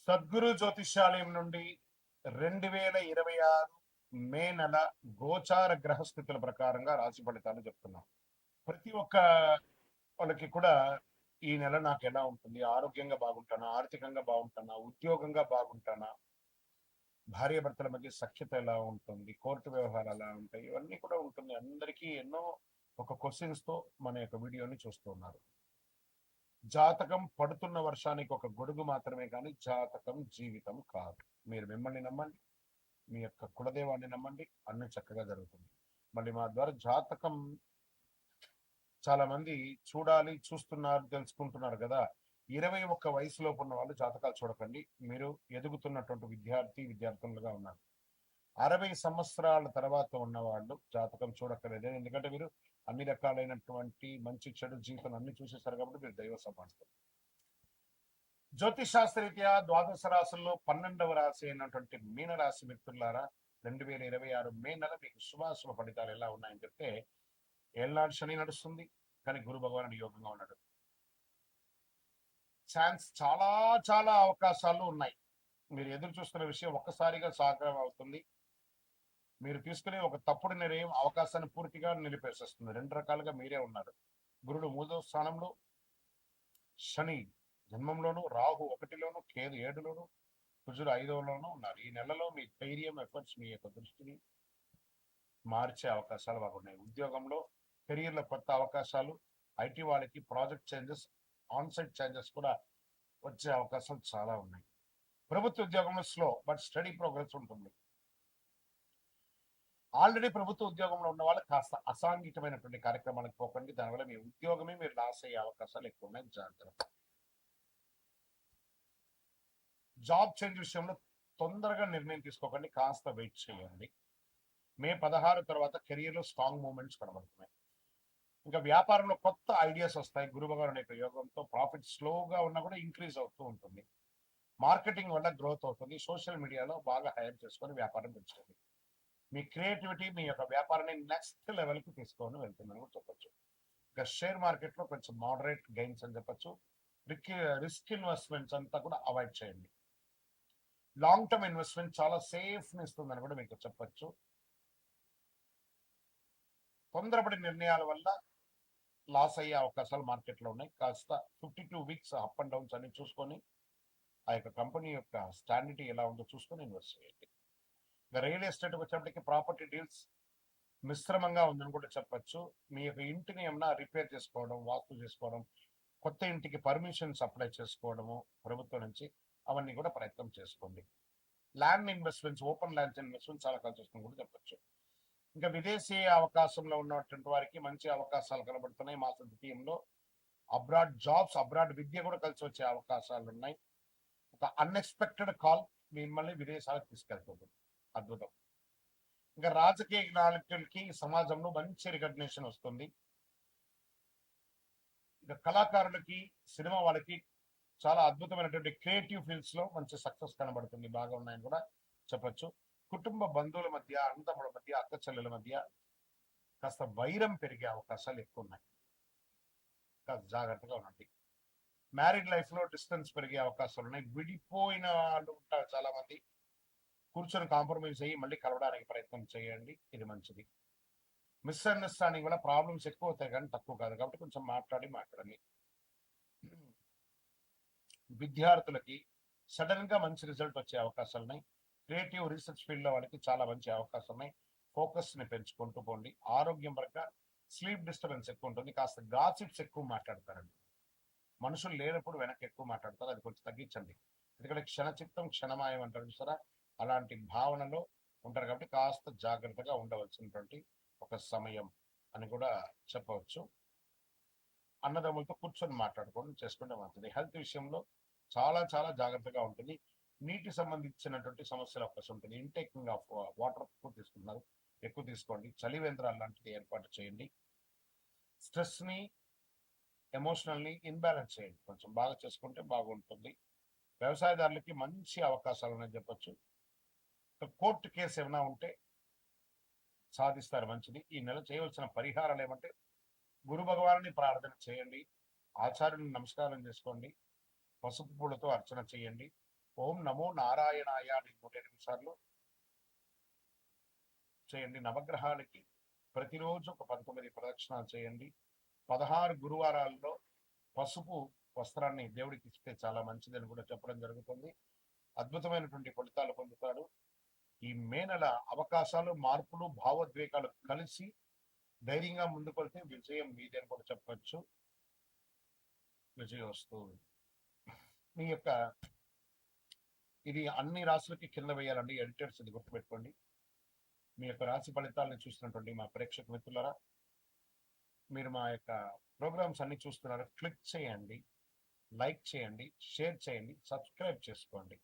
సద్గురు జ్యోతిష్యాలయం నుండి 2026 మే నెల గోచార గ్రహస్థితుల ప్రకారంగా రాశి ఫలితాలు చెప్తున్నాం. ప్రతి ఒక్క వాళ్ళకి కూడా ఈ నెల నాకు ఎలా ఉంటుంది, ఆరోగ్యంగా బాగుంటానా, ఆర్థికంగా బాగుంటానా, ఉద్యోగంగా బాగుంటానా, భార్యాభర్తల మధ్య సఖ్యత ఎలా ఉంటుంది, కోర్టు వ్యవహారాలు ఎలా ఉంటాయి, ఇవన్నీ కూడా ఉంటుంది. అందరికీ ఎన్నో ఒక క్వశ్చన్స్ తో మన యొక్క వీడియోని చూస్తున్నారు. జాతకం పడుతున్న వర్షానికి ఒక గొడుగు మాత్రమే కానీ జాతకం జీవితం కాదు. మీరు మిమ్మల్ని నమ్మండి, మీ యొక్క కులదేవాన్ని నమ్మండి, అన్ని చక్కగా జరుగుతుంది. మళ్ళీ మా ద్వారా జాతకం చాలా మంది చూడాలి, చూస్తున్నారు, తెలుసుకుంటున్నారు కదా. 21 వయసులోపు ఉన్న వాళ్ళు జాతకాలు చూడకండి. మీరు ఎదుగుతున్నటువంటి విద్యార్థులుగా ఉన్నారు. 60 సంవత్సరాల తర్వాత ఉన్న వాళ్ళు జాతకం చూడక్కర్లేదు. ఎందుకంటే మీరు అన్ని రకాలైనటువంటి మంచి చెడు జీవితం అన్ని చూసేసారు కాబట్టి మీరు దైవ సమానతం. జ్యోతిష్ శాస్త్రరీత్యా ద్వాదశ రాశుల్లో 12వ రాశి అయినటువంటి మీనరాశి మిత్రులారా, 2026 మే నెల మీకు శుభాశుభ ఫలితాలు ఎలా ఉన్నాయని చెప్తే, ఏళ్ళనాడు శని నడుస్తుంది, కానీ గురు భగవానుడు యోగంగా ఉన్నాడు. ఛాన్స్ చాలా చాలా అవకాశాలు ఉన్నాయి. మీరు ఎదురు చూస్తున్న విషయం ఒక్కసారిగా సాకారం అవుతుంది. మీరు తీసుకునే ఒక తప్పుడు నిర్ణయం అవకాశాన్ని పూర్తిగా నిలిపేసేస్తుంది. 2 రకాలుగా మీరే ఉన్నారు. గురుడు 3వ స్థానంలో, శని జన్మంలోను, రాహు 1లోను, కేతు 7లోను, కుజుడు 5లోను ఉన్నారు. ఈ నెలలో మీ ధైర్యం, ఎఫర్ట్స్ మీ యొక్క దృష్టిని మార్చే అవకాశాలు బాగున్నాయి. ఉద్యోగంలో కెరియర్లో కొత్త అవకాశాలు, ఐటీ వాళ్ళకి ప్రాజెక్ట్ చేంజెస్, ఆన్సైట్ చేంజెస్ కూడా వచ్చే అవకాశాలు చాలా ఉన్నాయి. ప్రభుత్వ ఉద్యోగంలో స్లో బట్ స్టడీ ప్రోగ్రెస్ ఉంటుంది. ఆల్రెడీ ప్రభుత్వ ఉద్యోగంలో ఉన్న వాళ్ళు కాస్త అసాంఘికమైనటువంటి కార్యక్రమాలకు పోకండి. దానివల్ల మీ ఉద్యోగమే మీరు లాస్ అయ్యే అవకాశాలు ఎక్కువ ఉన్నాయి. జాగ్రత్త. జాబ్ చేంజ్ విషయంలో తొందరగా నిర్ణయం తీసుకోకండి, కాస్త వెయిట్ చేయండి. మే 16 తర్వాత కెరియర్లో స్ట్రాంగ్ మూమెంట్స్ కనబడుతున్నాయి. ఇంకా వ్యాపారంలో కొత్త ఐడియాస్ వస్తాయి. గురు భగవానుడి యొక్క యోగంతో ప్రాఫిట్ స్లోగా ఉన్నా కూడా ఇంక్రీజ్ అవుతూ ఉంటుంది. మార్కెటింగ్ వల్ల గ్రోత్ అవుతుంది. సోషల్ మీడియాలో బాగా హైర్ చేసుకొని వ్యాపారం పెంచుకోండి. మీ క్రియేటివిటీ మీ యొక్క వ్యాపారాన్ని నెక్స్ట్ లెవెల్కి తీసుకొని వెళ్తుందని కూడా చెప్పచ్చు. ఇంకా షేర్ మార్కెట్లో కొంచెం మోడరేట్ గెయిన్స్ అని చెప్పచ్చు. రిస్క్ ఇన్వెస్ట్మెంట్స్ అంతా కూడా అవాయిడ్ చేయండి. లాంగ్ టర్మ్ ఇన్వెస్ట్మెంట్ చాలా సేఫ్ని ఇస్తుందని కూడా మీకు చెప్పచ్చు. తొందరపడి నిర్ణయాల వల్ల లాస్ అయ్యే అవకాశాలు మార్కెట్లో ఉన్నాయి. కాస్త 52 వీక్స్ అప్ అండ్ డౌన్స్ అన్ని చూసుకొని ఆ యొక్క కంపెనీ యొక్క స్టాండిటీ ఎలా ఉందో చూసుకొని ఇన్వెస్ట్ చేయండి. ఇంకా రియల్ ఎస్టేట్ వచ్చేప్పటికి ప్రాపర్టీ డీల్స్ మిశ్రమంగా ఉందని కూడా చెప్పచ్చు. మీ యొక్క ఇంటిని ఏమన్నా రిపేర్ చేసుకోవడం, వాస్తు చేసుకోవడం, కొత్త ఇంటికి పర్మిషన్స్ అప్లై చేసుకోవడము ప్రభుత్వం నుంచి, అవన్నీ కూడా ప్రయత్నం చేసుకోండి. Land investments, open lands investments చాలా కలిసి వస్తుంది కూడా చెప్పచ్చు. ఇంకా విదేశీ అవకాశంలో ఉన్నటువంటి వారికి మంచి అవకాశాలు కనబడుతున్నాయి. మాస ద్వితీయంలో అబ్రాడ్ జాబ్స్, అబ్రాడ్ విద్య కూడా కలిసి వచ్చే అవకాశాలు ఉన్నాయి. ఒక అన్ఎక్స్పెక్టెడ్ కాల్ మిమ్మల్ని విదేశాలకు తీసుకెళ్తుంది. అద్భుతం. ఇంకా రాజకీయ నాయకులకి సమాజంలో మంచి రికగ్నిషన్ వస్తుంది. ఇంకా కళాకారులకి, సినిమా వాళ్ళకి చాలా అద్భుతమైనటువంటి క్రియేటివ్ ఫీల్డ్స్ లో మంచి సక్సెస్ కనబడుతుంది. బాగా ఉన్నాయని కూడా చెప్పచ్చు. కుటుంబ బంధువుల మధ్య, అన్నదమ్ముల మధ్య, అక్క చెల్లెల మధ్య కాస్త వైరం పెరిగే అవకాశాలు ఎక్కువ ఉన్నాయి. కాస్త జాగ్రత్తగా ఉండండి. మ్యారీడ్ లైఫ్ లో డిస్టెన్స్ పెరిగే అవకాశాలు ఉన్నాయి. విడిపోయిన వాళ్ళు ఉంటారు చాలా మంది. కూర్చొని కాంప్రమైజ్ అయ్యి మళ్ళీ కలవడానికి ప్రయత్నం చేయండి, ఇది మంచిది. మిస్అండర్స్టాండింగ్ వల్ల ప్రాబ్లమ్స్ ఎక్కువ అవుతాయి కానీ తక్కువ కాదు, కాబట్టి కొంచెం మాట్లాడండి. విద్యార్థులకి సడన్ గా మంచి రిజల్ట్ వచ్చే అవకాశాలు ఉన్నాయి. క్రియేటివ్ రీసెర్చ్ ఫీల్డ్ లో వాళ్ళకి చాలా మంచి అవకాశం ఉన్నాయి. ఫోకస్ ని పెంచుకుంటూ పోండి. ఆరోగ్యం పరంగా స్లీప్ డిస్టర్బెన్స్ ఎక్కువ ఉంటుంది. కాస్త గాసిప్స్ ఎక్కువ మాట్లాడతారండి. మనుషులు లేనప్పుడు వెనక్కి ఎక్కువ మాట్లాడతారు, అది కొంచెం తగ్గించండి. ఎందుకంటే క్షణచిత్తం క్షణమాయం అంటారు చూసారా, అలాంటి భావనలో ఉంటారు. కాబట్టి కాస్త జాగ్రత్తగా ఉండవలసినటువంటి ఒక సమయం అని కూడా చెప్పవచ్చు. అన్నదమ్ములతో కూర్చొని మాట్లాడుకోవడం చేసుకుంటే మంచిది. హెల్త్ విషయంలో చాలా చాలా జాగ్రత్తగా ఉంటుంది. నీటి సంబంధించినటువంటి సమస్యల అవకాశం ఉంటుంది. ఇంటేకింగ్ ఆఫ్ వాటర్ ఎక్కువ తీసుకోండి. చలివేంద్రాలు లాంటిది ఏర్పాటు చేయండి. స్ట్రెస్ ని, ఎమోషనల్ ని ఇన్బ్యాలెన్స్ చేయండి. కొంచెం బాగా చేసుకుంటే బాగుంటుంది. వ్యవసాయదారులకి మంచి అవకాశాలు ఉన్నాయని చెప్పొచ్చు. కోర్టు కేసు ఏమైనా ఉంటే సాధిస్తారు, మంచిది. ఈ నెల చేయవలసిన పరిహారాలు ఏమంటే, గురు భగవాన్ని ప్రార్థన చేయండి, ఆచార్యుని నమస్కారం చేసుకోండి, పసుపు పూలతో అర్చన చేయండి, ఓం నమో నారాయణాయ అని 108 సార్లు చేయండి. నవగ్రహాలకి ప్రతిరోజు ఒక 19 ప్రదక్షిణాలు చేయండి. 16 గురువారాల్లో పసుపు వస్త్రాన్ని దేవుడికి ఇస్తే చాలా మంచిదని కూడా చెప్పడం జరుగుతుంది. అద్భుతమైనటువంటి ఫలితాలు పొందుతారు. ఈ మే నెల అవకాశాలు, మార్పులు, భావోద్వేగాలు కలిసి ధైర్యంగా ముందుకెళ్తే విజయం మీదే అని కూడా చెప్పచ్చు. విజయోస్తు. మీ యొక్క ఇది అన్ని రాశులకి కింద వేయాలండి ఎడిటర్స్, ఇది గుర్తుపెట్టుకోండి. మీ యొక్క రాశి ఫలితాలను చూసినటువంటి మా ప్రేక్షక మిత్రులరా, మీరు మా యొక్క ప్రోగ్రామ్స్ అన్ని చూస్తున్నారు, క్లిక్ చేయండి, లైక్ చేయండి, షేర్ చేయండి, సబ్స్క్రైబ్ చేసుకోండి.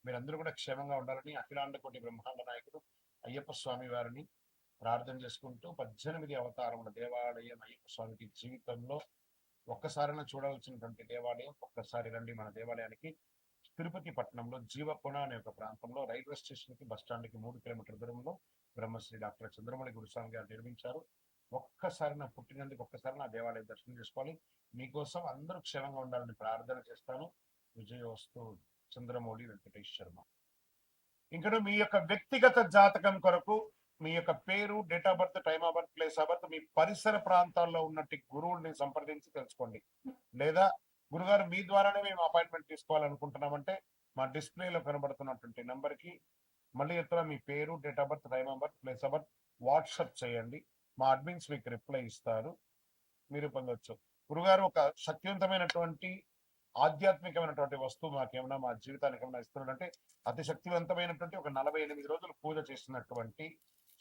మీరందరూ కూడా క్షేమంగా ఉండాలని అఖిలాండ కోటి బ్రహ్మాండ నాయకుడు అయ్యప్ప స్వామి వారిని ప్రార్థన చేసుకుంటూ 18 అవతారముల దేవాలయం అయ్యప్ప స్వామికి జీవితంలో ఒక్కసారైనా చూడవలసినటువంటి దేవాలయం. ఒక్కసారి రండి మన దేవాలయానికి. తిరుపతి పట్టణంలో జీవపుణ అనే ఒక ప్రాంతంలో రైల్వే స్టేషన్ కి బస్ స్టాండ్ కి 3 కిలోమీటర్ల దూరంలో బ్రహ్మశ్రీ డాక్టర్ చంద్రమౌళి గురుస్వామి గారు నిర్మించారు. ఒక్కసారి నా పుట్టినందుకు ఒక్కసారి నా దేవాలయం దర్శనం చేసుకోవాలి. మీకోసం అందరూ క్షేమంగా ఉండాలని ప్రార్థన చేస్తాను. విజయోస్తు. చంద్రమౌళి వెంకటేష్ శర్మ. ఇంకా మీ యొక్క వ్యక్తిగత జాతకం కొరకు మీ యొక్క పేరు, date of birth, time of birth, place of birth, మీ పరిసర ప్రాంతాల్లో ఉన్నట్టు గురువుల్ని సంప్రదించి తెలుసుకోండి. లేదా గురుగారు మీ ద్వారానే మేము అపాయింట్మెంట్ తీసుకోవాలనుకుంటున్నామంటే మా డిస్ప్లేలో కనబడుతున్నటువంటి నెంబర్కి మళ్ళీ ఎత్తున మీ పేరు, date of birth, time of birth, place of birth WhatsApp చేయండి. మా అడ్మిన్స్ మీకు రిప్లై ఇస్తారు, మీరు పొందొచ్చు. గురుగారు ఒక శక్తివంతమైనటువంటి ఆధ్యాత్మికమైనటువంటి వస్తువు మాకేమైనా మా జీవితానికి ఏమైనా ఇస్తున్నాడంటే అతి శక్తివంతమైనటువంటి ఒక 48 రోజులు పూజ చేసినటువంటి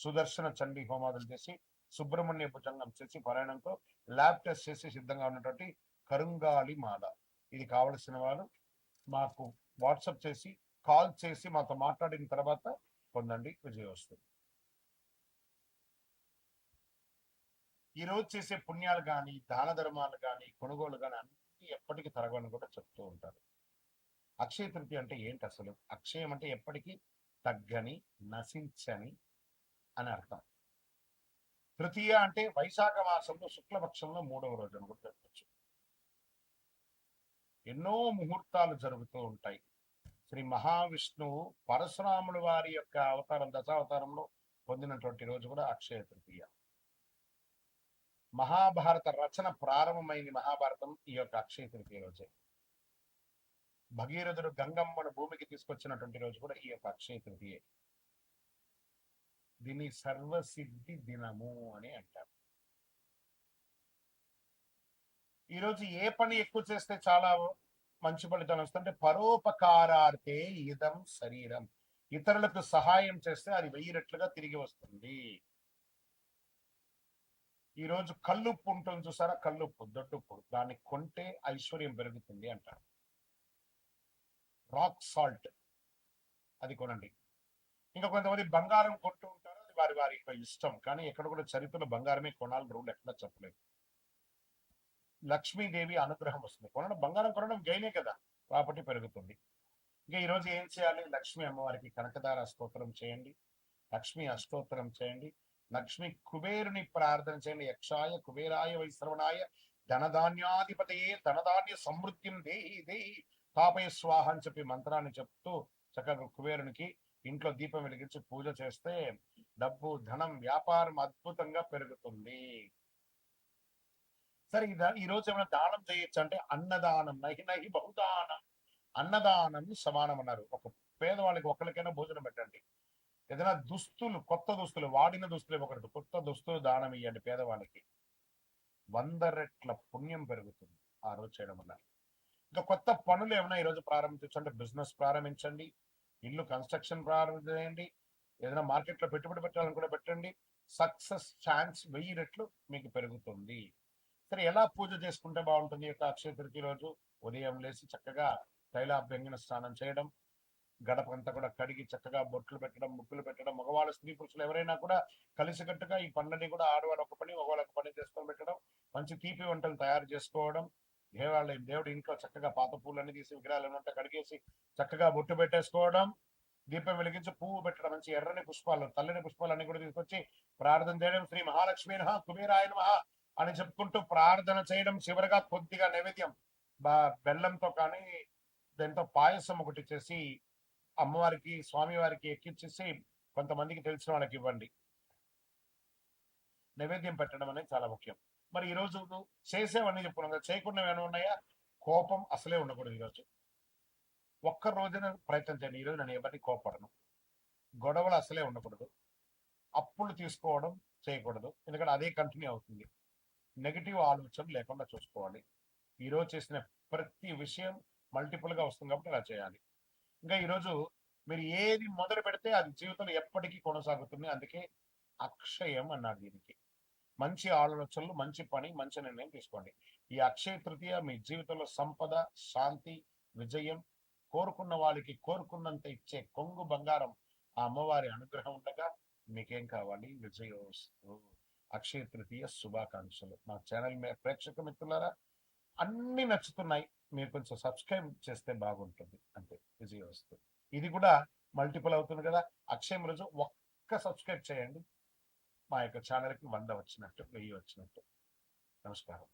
సుదర్శన చండీ హోమాదులు చేసి సుబ్రహ్మణ్య భుజంగం చేసి పారాయణంతో ల్యాబ్ టెస్ట్ చేసి సిద్ధంగా ఉన్నటువంటి కరుంగాలి మాల. ఇది కావలసిన వారు మాకు వాట్సాప్ చేసి కాల్ చేసి మాతో మాట్లాడిన తర్వాత పొందండి. విజయోస్తు. ఈ రోజు చేసే పుణ్యాలు కానీ, దాన ధర్మాలు కానీ, కొనుగోలు కానీ అన్ని ఎప్పటికీ తరగని కూడా చెప్తూ ఉంటారు. అక్షయ తృతీయ అంటే ఏంటి అసలు? అక్షయం అంటే ఎప్పటికీ తగ్గని, నశించని అని అర్థం. తృతీయ అంటే వైశాఖ మాసంలో శుక్లపక్షంలో 3వ రోజు అని కూడా చెప్పచ్చు. ఎన్నో ముహూర్తాలు జరుగుతూ ఉంటాయి. శ్రీ మహావిష్ణువు పరశురాముల వారి యొక్క అవతారం, దశావతారంలో పొందినటువంటి రోజు కూడా అక్షయ తృతీయ. మహాభారత రచన ప్రారంభమైంది మహాభారతం ఈ యొక్క అక్షయ తృతీయ రోజే. భగీరథుడు గంగమ్మను భూమికి తీసుకొచ్చినటువంటి రోజు కూడా ఈ యొక్క అక్షయ తృతీయ. దీన్ని సర్వసిద్ధి దినము అని అంటారు. ఈరోజు ఏ పని ఎక్కువ చేస్తే చాలా మంచి ఫలితాలు వస్తుంటే పరోపకారార్థే ఇదం శరీరం. ఇతరులకు సహాయం చేస్తే అది 1000 రెట్లుగా తిరిగి వస్తుంది. ఈరోజు కల్లుప్పు ఉంటుంది చూసారా, కల్లుప్పు, దొడ్డుప్పు, దాన్ని కొంటే ఐశ్వర్యం పెరుగుతుంది అంటారు. రాక్ సాల్ట్ అది కొనండి. ఇంకా కొంతమంది బంగారం కొంటూ ఉంటారు, అది వారి వారి ఇష్టం. కానీ ఎక్కడ కూడా చరిత్రలో బంగారమే కొనాలని రూల్ ఎక్కడ చెప్పలేదు. లక్ష్మీదేవి అనుగ్రహం వస్తుంది. బంగారం కొనడం గైనే కదా, ప్రాపర్టీ పెరుగుతుంది. ఇంకా ఈరోజు ఏం చేయాలి? లక్ష్మీ అమ్మవారికి కనకదార స్తోత్రం చేయండి, లక్ష్మీ అష్టోత్తరం చేయండి, లక్ష్మి కుబేరుని ప్రార్థన చేయండి. యక్షాయ కుబేరాయ వైశ్రవణాయ ధనధాన్యాధిపతయే ధనధాన్య సమృద్ధిం దేహి దేహి తాపయ స్వాహ అని చెప్పి మంత్రాన్ని చెప్తూ చక్కగా కుబేరునికి ఇంట్లో దీపం వెలిగించి పూజ చేస్తే డబ్బు, ధనం, వ్యాపారం అద్భుతంగా పెరుగుతుంది. సరే, ఈ రోజు ఏమైనా దానం చేయొచ్చు అంటే అన్నదానం, నహి నహి బహుదానం, అన్నదానం సమానం అన్నారు. ఒక పేదవాళ్ళకి ఒక్కరికైనా భోజనం పెట్టండి. ఏదైనా దుస్తులు, కొత్త దుస్తులు, వాడిన దుస్తులు ఒకటి కొత్త దుస్తులు దానం ఇవ్వండి పేదవాళ్ళకి. 100 రెట్ల పుణ్యం పెరుగుతుంది ఆ రోజు చేయడం వల్ల. ఇంకా కొత్త పనులు ఏమైనా ఈరోజు ప్రారంభించవచ్చు అంటే బిజినెస్ ప్రారంభించండి, ఇల్లు కన్స్ట్రక్షన్ ప్రారంభించండి, ఏదైనా మార్కెట్లో పెట్టుబడి పెట్టాలని కూడా పెట్టండి. సక్సెస్ ఛాన్స్ 1000 రెట్లు మీకు పెరుగుతుంది. సరే, ఎలా పూజ చేసుకుంటే బాగుంటుంది ఈ యొక్క అక్షయ తృతీయ రోజు? ఉదయం లేచి చక్కగా తైలాభ్యంగన స్నానం చేయడం, గడపంతా కూడా కడిగి చక్కగా బొట్లు పెట్టడం, ముగ్గులు పెట్టడం, మగవాళ్ళు, స్త్రీ పురుషులు ఎవరైనా కూడా కలిసికట్టుగా ఈ పనులని కూడా ఆడవాళ్ళు ఒక పని, మగవాళ్ళు ఒక పని చేసుకొని పెట్టడం, మంచి తీపి వంటలు తయారు చేసుకోవడం, దేవుడి ఇంట్లో చక్కగా పాత పూలన్నీ తీసి విగ్రహాలు ఏమంటే కడిగేసి చక్కగా బొట్టు పెట్టేసుకోవడం, దీపం వెలిగించి పువ్వు పెట్టడం, మంచి ఎర్రని పుష్పాలు, తెల్లని పుష్పాలన్నీ కూడా తీసుకొచ్చి ప్రార్థన చేయడం, శ్రీ మహాలక్ష్మి నమః కుబేరాయ నమః అని చెప్పుకుంటూ ప్రార్థన చేయడం. చివరిగా కొద్దిగా నైవేద్యం బెల్లంతో కానీ దాంతో పాయసం ఒకటి చేసి అమ్మవారికి స్వామివారికి ఎక్కించేసి కొంతమందికి తెలిసిన వాళ్ళకి ఇవ్వండి. నైవేద్యం పెట్టడం అనేది చాలా ముఖ్యం. మరి ఈ రోజు చేసేవన్నీ చెప్పుకున్నాం కదా, చేయకుండా ఏమైనా ఉన్నాయా? కోపం అసలే ఉండకూడదు ఈరోజు. ఒక్క రోజున ప్రయత్నం చేయండి, ఈరోజు నేను ఎవరిని కోపడను. గొడవలు అసలే ఉండకూడదు. అప్పులు తీసుకోవడం చేయకూడదు, ఎందుకంటే అదే కంటిన్యూ అవుతుంది. నెగిటివ్ ఆలోచనలు లేకుండా చూసుకోవాలి. ఈరోజు చేసిన ప్రతి విషయం మల్టిపుల్ గా వస్తుంది కాబట్టి అలా చేయాలి. ఇంకా ఈరోజు మీరు ఏది మొదలు పెడితే అది జీవితంలో ఎప్పటికీ కొనసాగుతుంది. అందుకే అక్షయం అన్నారు దీనికి. మంచి ఆలోచనలు, మంచి పని, మంచి నిర్ణయం తీసుకోండి. ఈ అక్షయ తృతీయ మీ జీవితంలో సంపద, శాంతి, విజయం, కోరుకున్న వాళ్ళకి కోరుకున్నంత ఇచ్చే కొంగు బంగారం ఆ అమ్మవారి అనుగ్రహం ఉండగా మీకేం కావాలి? విజయోస్తు. అక్షయ తృతీయ శుభాకాంక్షలు. మా ఛానల్ ప్రేక్షక మిత్రులారా, అన్ని నచ్చుతున్నాయి, మీరు కొంచెం సబ్స్క్రైబ్ చేస్తే బాగుంటుంది అంతే. విజయోస్తు. ఇది కూడా మల్టిపుల్ అవుతుంది కదా. అక్షయం రోజు ఒక్క సబ్స్క్రైబ్ చేయండి, మా యొక్క ఛానల్కి 100 వచ్చినట్టు, 1000 వచ్చినట్టు. నమస్కారం.